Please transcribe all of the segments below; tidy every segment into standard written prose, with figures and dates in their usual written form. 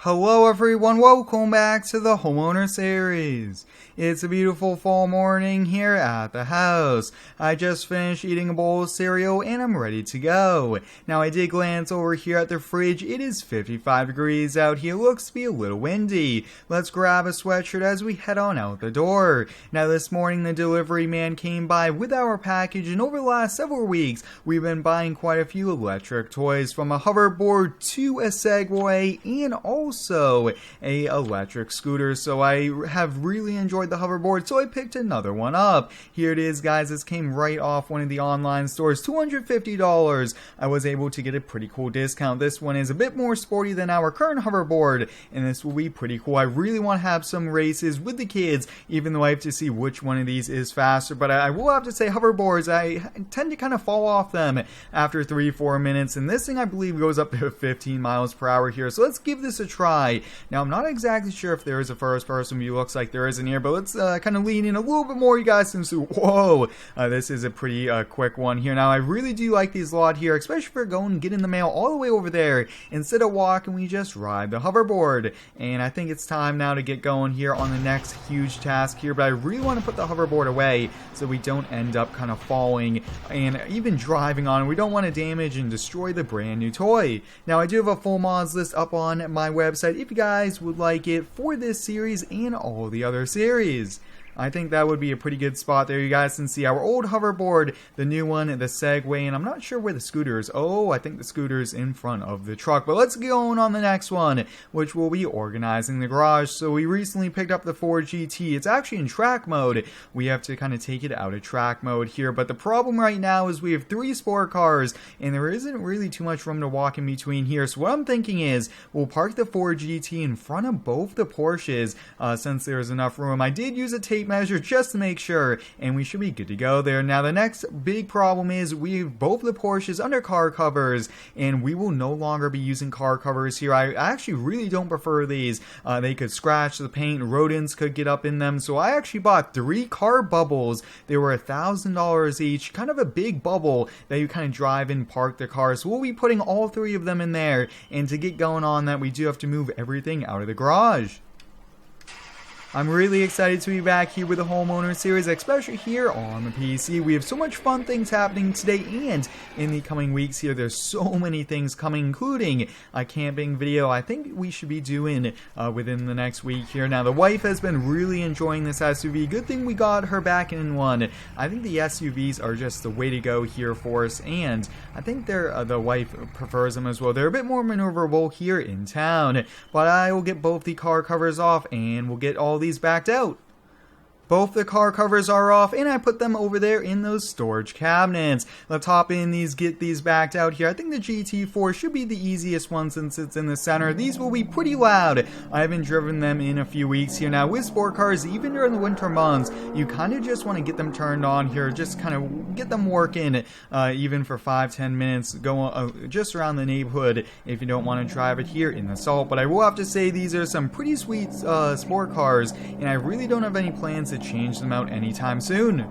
Hello everyone, welcome back to the Homeowner series. It's a beautiful fall morning here at the house. I just finished eating a bowl of cereal and I'm ready to go. Now I did glance over here at the fridge. It is 55 degrees out here, looks to be a little windy. Let's grab a sweatshirt as we head on out the door. Now this morning the delivery man came by with our package, and over the last several weeks we've been buying quite a few electric toys, from a hoverboard to a Segway and also a electric scooter. So I have really enjoyed the hoverboard, so I picked another one up. Here it is, guys. This came right off one of the online stores, $250. I was able to get a pretty cool discount. This one is a bit more sporty than our current hoverboard, and this will be pretty cool. I really want to have some races with the kids, even though I have to see which one of these is faster. But I will have to say, hoverboards, I tend to kind of fall off them after 3-4 minutes, and this thing I believe goes up to 15 miles per hour here. So let's give this a try. Now I'm not exactly sure if there is a first person view. Looks like there isn't here, but let's kind of lean in a little bit more. You guys can see, whoa, this is a pretty quick one here. Now I really do like these a lot here, especially for going and getting the mail all the way over there. Instead of walking, we just ride the hoverboard, and I think it's time now to get going here on the next huge task here. But I really want to put the hoverboard away so we don't end up kind of falling and even driving on it. We don't want to damage and destroy the brand new toy. Now I do have a full mods list up on my website if you guys would like it for this series and all the other series. I think that would be a pretty good spot there. You guys can see our old hoverboard, the new one, the Segway, and I'm not sure where the scooter is. Oh, I think the scooter is in front of the truck. But let's get going on the next one, which will be organizing the garage. So we recently picked up the Ford GT. It's actually in track mode. We have to kind of take it out of track mode here. But the problem right now is we have 3 sport cars, and there isn't really too much room to walk in between here. So what I'm thinking is we'll park the Ford GT in front of both the Porsches since there's enough room. I did use a tape measure just to make sure, and we should be good to go there. Now the next big problem is we have both the Porsches under car covers, and we will no longer be using car covers here. I actually really don't prefer these. They could scratch the paint, rodents could get up in them, so I actually bought 3 car bubbles. They were $1,000 each, kind of a big bubble that you kind of drive and park the car. So we'll be putting all 3 of them in there, and to get going on that, we do have to move everything out of the garage. I'm really excited to be back here with the Homeowner series, especially here on the PC. We have so much fun things happening today and in the coming weeks here. There's so many things coming, including a camping video I think we should be doing within the next week here. Now, the wife has been really enjoying this SUV. Good thing we got her back in one. I think the SUVs are just the way to go here for us, and I think the wife prefers them as well. They're a bit more maneuverable here in town, but I will get both the car covers off and we'll get all these backed out. Both the car covers are off, and I put them over there in those storage cabinets. Let's hop in these, get these backed out here. I think the GT4 should be the easiest one since it's in the center. These will be pretty loud. I haven't driven them in a few weeks here. Now with sport cars, even during the winter months, you kind of just want to get them turned on here, just kind of get them working even for 5-10 minutes, go just around the neighborhood if you don't want to drive it here in the salt. But I will have to say these are some pretty sweet sport cars, and I really don't have any plans to change them out anytime soon.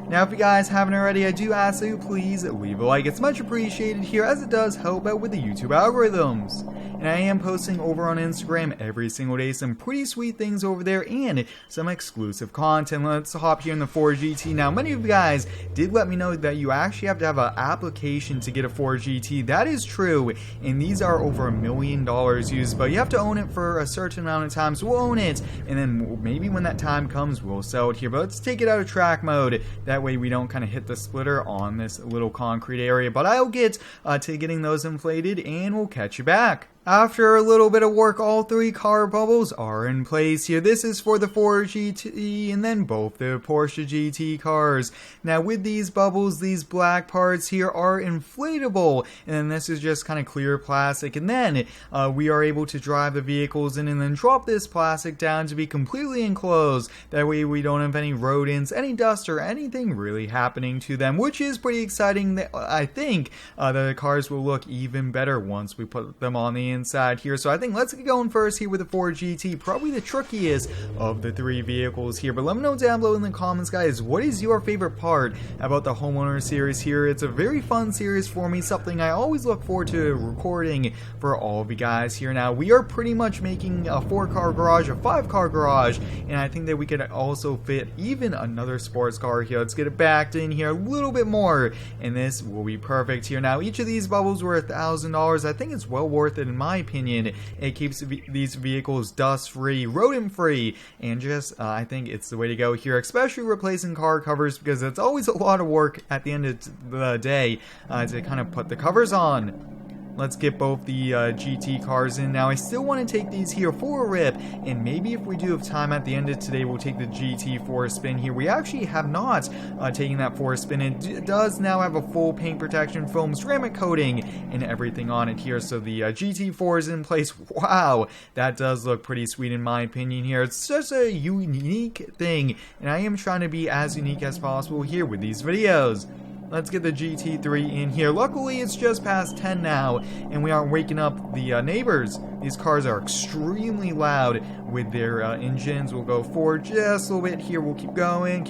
Now, if you guys haven't already, I do ask that you please leave a like. It's much appreciated here, as it does help out with the YouTube algorithms. And I am posting over on Instagram every single day some pretty sweet things over there and some exclusive content. Let's hop here in the Ford GT. Now, many of you guys did let me know that you actually have to have an application to get a Ford GT. That is true, and these are over $1 million used, but you have to own it for a certain amount of time. So we'll own it, and then maybe when that time comes, we'll sell it here. But let's take it out of track mode. That way we don't kind of hit the splitter on this little concrete area. But I'll get to getting those inflated, and we'll catch you back. After a little bit of work, all 3 car bubbles are in place here. This is for the Ford GT and then both the Porsche GT cars. Now with these bubbles, these black parts here are inflatable, and then this is just kind of clear plastic, and then we are able to drive the vehicles in and then drop this plastic down to be completely enclosed. That way we don't have any rodents, any dust, or anything really happening to them, which is pretty exciting. I think the cars will look even better once we put them on the inside here. So I think let's get going first here with the Ford GT, probably the trickiest of the 3 vehicles here. But let me know down below in the comments, guys, what is your favorite part about the Homeowner series here? It's a very fun series for me, something I always look forward to recording for all of you guys here. Now, we are pretty much making a 4-car garage, a 5-car garage, and I think that we could also fit even another sports car here. Let's get it backed in here a little bit more, and this will be perfect here. Now, each of these bubbles were $1,000. I think it's well worth it in my opinion. It keeps these vehicles dust-free, rodent-free, and just I think it's the way to go here, especially replacing car covers, because it's always a lot of work at the end of the day to kind of put the covers on. Let's get both the GT cars in. Now, I still want to take these here for a rip, and maybe if we do have time at the end of today, we'll take the GT for a spin here. We actually have not taken that for a spin. It does now have a full paint protection, foam, ceramic coating, and everything on it here. So the GT4 is in place. Wow, that does look pretty sweet in my opinion here. It's just a unique thing, and I am trying to be as unique as possible here with these videos. Let's get the GT3 in here. Luckily, it's just past 10 now, and we aren't waking up the neighbors. These cars are extremely loud with their engines. We'll go forward just a little bit here. We'll keep going,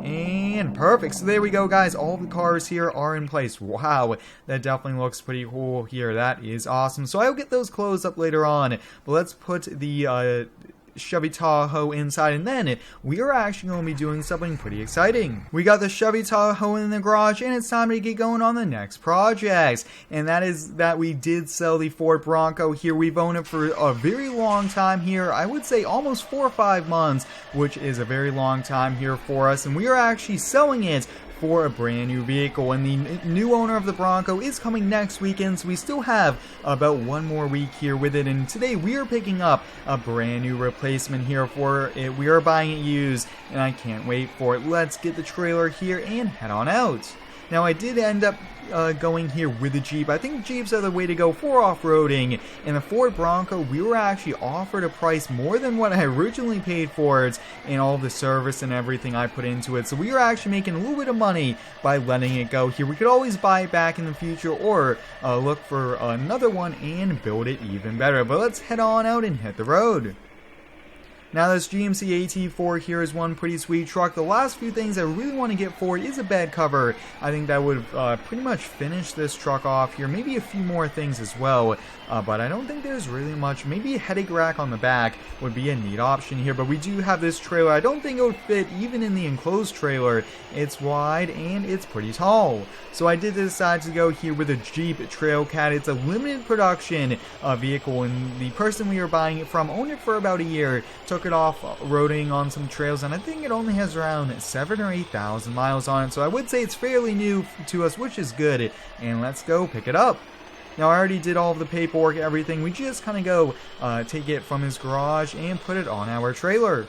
and perfect. So there we go, guys. All the cars here are in place. Wow, that definitely looks pretty cool here. That is awesome. So I'll get those closed up later on, but let's put the Chevy Tahoe inside, and then we are actually going to be doing something pretty exciting. We got the Chevy Tahoe in the garage, and it's time to get going on the next project, and that is that we did sell the Ford Bronco here. We've owned it for a very long time here. I would say almost 4 or 5 months, which is a very long time here for us, and we are actually selling it for a brand new vehicle, and the new owner of the Bronco is coming next weekend, so we still have about 1 more week here with it. And today we are picking up a brand new replacement here for it. We are buying it used, and I can't wait for it. Let's get the trailer here and head on out. Now, I did end up going here with the Jeep. I think Jeeps are the way to go for off-roading. In the Ford Bronco, we were actually offered a price more than what I originally paid for it, and all the service and everything I put into it. So we were actually making a little bit of money by letting it go here. We could always buy it back in the future, or look for another one and build it even better. But let's head on out and hit the road. Now, this GMC AT4 here is one pretty sweet truck. The last few things I really want to get for it is a bed cover. I think that would pretty much finish this truck off here. Maybe a few more things as well, but I don't think there's really much. Maybe a headache rack on the back would be a neat option here, but we do have this trailer. I don't think it would fit even in the enclosed trailer. It's wide and it's pretty tall. So I did decide to go here with a Jeep Trailcat. It's a limited production vehicle, and the person we were buying it from owned it for about a year, took it off-roading on some trails, and I think it only has around 7,000 or 8,000 miles on it, so I would say it's fairly new to us, which is good, and let's go pick it up. Now, I already did all of the paperwork, everything. We just kind of go take it from his garage and put it on our trailer.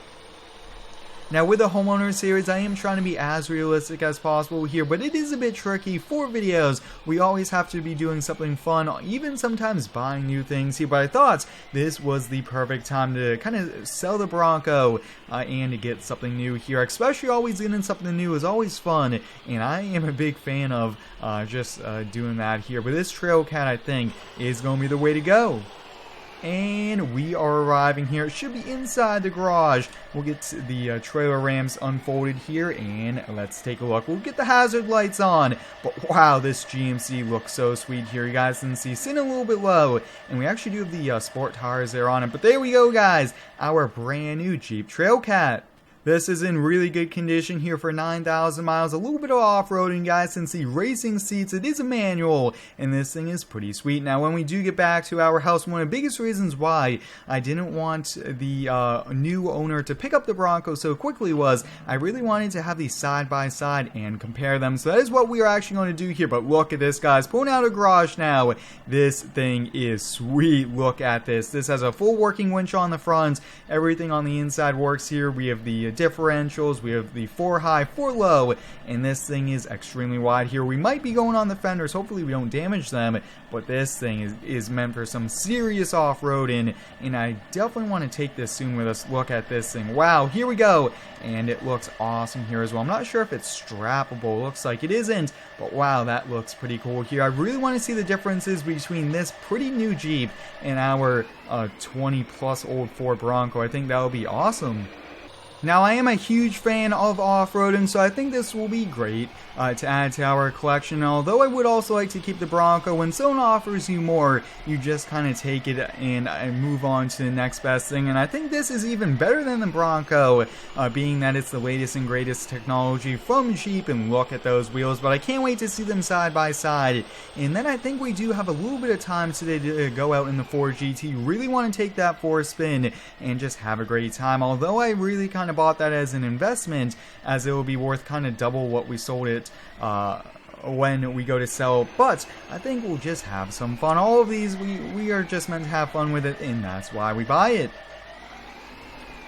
Now, with the Homeowner series, I am trying to be as realistic as possible here, but it is a bit tricky for videos. We always have to be doing something fun, even sometimes buying new things here, but I thought this was the perfect time to kind of sell the Bronco and to get something new here. Especially always getting something new is always fun, and I am a big fan of just doing that here. But this Trailcat, I think, is going to be the way to go. And we are arriving here. It should be inside the garage. We'll get the trailer rams unfolded here, and let's take a look. We'll get the hazard lights on, but wow, this GMC looks so sweet here. You guys can see, sitting a little bit low, and we actually do have the sport tires there on it. But there we go, guys, our brand new Jeep Trailcat. This is in really good condition here for 9,000 miles. A little bit of off-roading, guys, since the racing seats, it is a manual, and this thing is pretty sweet. Now, when we do get back to our house, one of the biggest reasons why I didn't want the new owner to pick up the Bronco so quickly was I really wanted to have these side by side and compare them. So that is what we are actually going to do here. But look at this, guys. Pulling out a garage now. This thing is sweet. Look at this. This has a full working winch on the front. Everything on the inside works here. We have the differentials, we have the 4 high, 4 low, and this thing is extremely wide here. We might be going on the fenders, hopefully we don't damage them, but this thing is meant for some serious off-roading, and I definitely want to take this soon with us. Look at this thing. Wow, here we go, and it looks awesome here as well. I'm not sure if it's strappable, looks like it isn't, but wow, that looks pretty cool here. I really want to see the differences between this pretty new Jeep and our 20 plus old Ford Bronco. I think that would be awesome. Now, I am a huge fan of off-roading, so I think this will be great to add to our collection. Although I would also like to keep the Bronco. When someone offers you more, you just kind of take it and move on to the next best thing. And I think this is even better than the Bronco, being that it's the latest and greatest technology from Jeep. And look at those wheels, but I can't wait to see them side by side. And then I think we do have a little bit of time today to go out in the Ford GT. Really want to take that for a spin and just have a great time. Although I really kind of bought that as an investment, as it will be worth kind of double what we sold it when we go to sell, but I think we'll just have some fun. All of these, we are just meant to have fun with it, and that's why we buy it.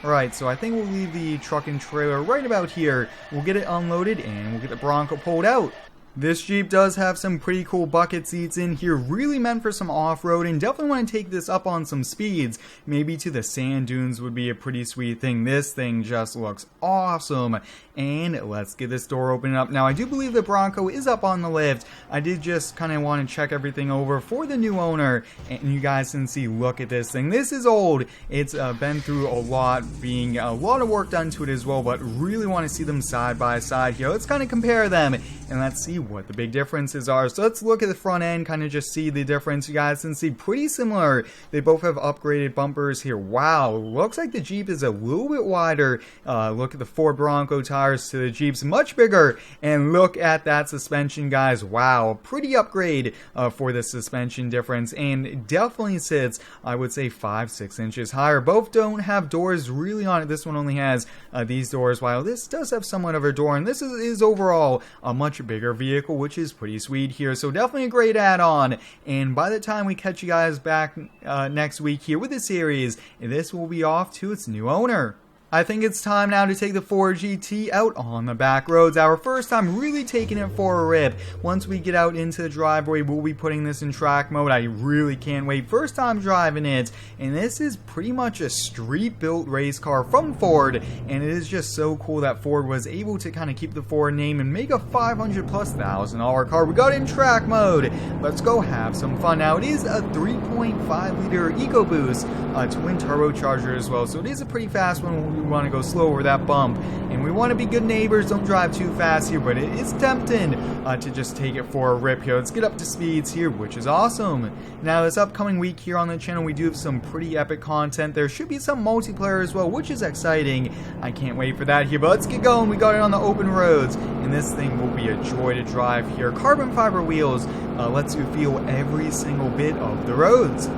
Alright, so I think we'll leave the truck and trailer right about here. We'll get it unloaded, and we'll get the Bronco pulled out. This Jeep does have some pretty cool bucket seats in here, really meant for some off-roading. Definitely want to take this up on some speeds. Maybe to the sand dunes would be a pretty sweet thing. This thing just looks awesome. And let's get this door open up. Now, I do believe the Bronco is up on the lift. I did just kind of want to check everything over for the new owner. And you guys can see, look at this thing. This is old. It's been through a lot, being a lot of work done to it as well, but really want to see them side by side here. Let's kind of compare them, and let's see what the big differences are. So let's look at the front end, kind of just see the difference. You guys can see pretty similar. They both have upgraded bumpers here. Wow, looks like the Jeep is a little bit wider. Look at the Ford Bronco tires to the Jeep's much bigger, and look at that suspension, guys. Wow, pretty upgrade for the suspension difference, and definitely sits, I would say, 5-6 inches higher. Both don't have doors really on it. This one only has these doors, while this does have somewhat of a door, and this is overall a much bigger vehicle, which is pretty sweet here. So definitely a great add-on, and by the time we catch you guys back next week here with the series, this will be off to its new owner. I think it's time now to take the Ford GT out on the back roads. Our first time really taking it for a rip. Once we get out into the driveway, we'll be putting this in track mode. I really can't wait. First time driving it, and this is pretty much a street-built race car from Ford, and it is just so cool that Ford was able to kind of keep the Ford name and make a $500,000+ car. We got it in track mode. Let's go have some fun. Now, it is a 3.5-liter EcoBoost, twin turbocharger as well, so it is a pretty fast one. We want to go slow over that bump, and we want to be good neighbors. Don't drive too fast here, but it is tempting to just take it for a rip here. Let's get up to speeds here, which is awesome. Now, this upcoming week here on the channel, we do have some pretty epic content. There should be some multiplayer as well, which is exciting. I can't wait for that here, but let's get going. We got it on the open roads, and this thing will be a joy to drive here. Carbon fiber wheels lets you feel every single bit of the roads.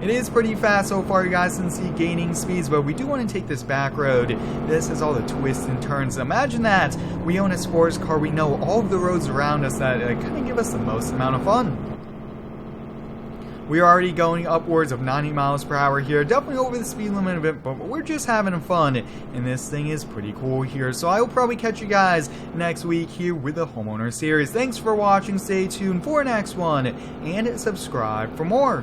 It is pretty fast so far, you guys can see gaining speeds, but we do want to take this back road. This has all the twists and turns. Imagine that! We own a sports car, we know all of the roads around us that kind of give us the most amount of fun. We are already going upwards of 90 miles per hour here, definitely over the speed limit a bit, but we're just having fun, and this thing is pretty cool here. So I will probably catch you guys next week here with the Homeowner series. Thanks for watching, stay tuned for next one, and subscribe for more.